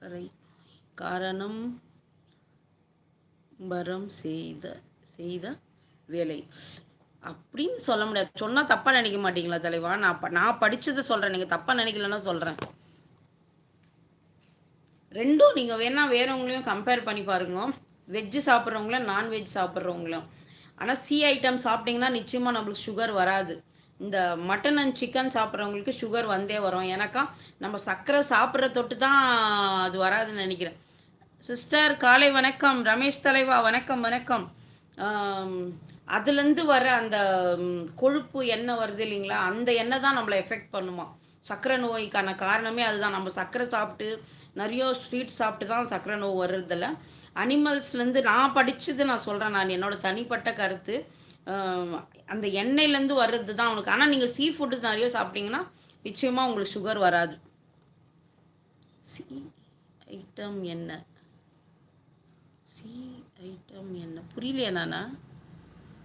சர்க்கரை காரணம் பரம் செய்த செய்த வேலை அப்படின்னு சொல்ல முடியாது. சொன்னால் தப்பாக நினைக்க மாட்டீங்களா தலைவா? நான் படித்ததை சொல்கிறேன், நீங்கள் தப்பாக நினைக்கலன்னா சொல்கிறேன். ரெண்டும் நீங்கள் வேணால் வேறவங்களையும் கம்பேர் பண்ணி பாருங்க. வெஜ்ஜு சாப்பிட்றவங்களும் நான்வெஜ் சாப்பிட்றவங்களும். ஆனால் சி ஐட்டம் சாப்பிட்டிங்கன்னா நிச்சயமாக நம்மளுக்கு சுகர் வராது. இந்த மட்டன் அண்ட் சிக்கன் சாப்பிட்றவங்களுக்கு சுகர் வந்தே வரும். ஏன்னாக்கா நம்ம சர்க்கரை சாப்பிட்ற தொட்டு தான் அது வராதுன்னு நினைக்கிறேன். சிஸ்டர் காலை வணக்கம். ரமேஷ் தலைவா வணக்கம் வணக்கம். அதுலேருந்து வர அந்த கொழுப்பு எண்ணெய் வருது இல்லைங்களா, அந்த எண்ணெய் தான் நம்மளை எஃபெக்ட் பண்ணுமா. சர்க்கரை நோய்க்கான காரணமே அதுதான். நம்ம சர்க்கரை சாப்பிட்டு நிறைய ஸ்வீட் சாப்பிட்டு தான் சர்க்கரை நோய் வர்றதில்ல. அனிமல்ஸ்லேருந்து நான் படித்தது நான் சொல்கிறேன், நான் என்னோடய தனிப்பட்ட கருத்து. அந்த எண்ணெயிலேருந்து வர்றது தான் உனக்கு. ஆனால் நீங்கள் சீ ஃபுட்டு நிறைய சாப்பிட்டீங்கன்னா நிச்சயமாக உங்களுக்கு சுகர் வராது. சி ஐட்டம் என்ன? சி ஐட்டம் என்ன புரியலையா நானா?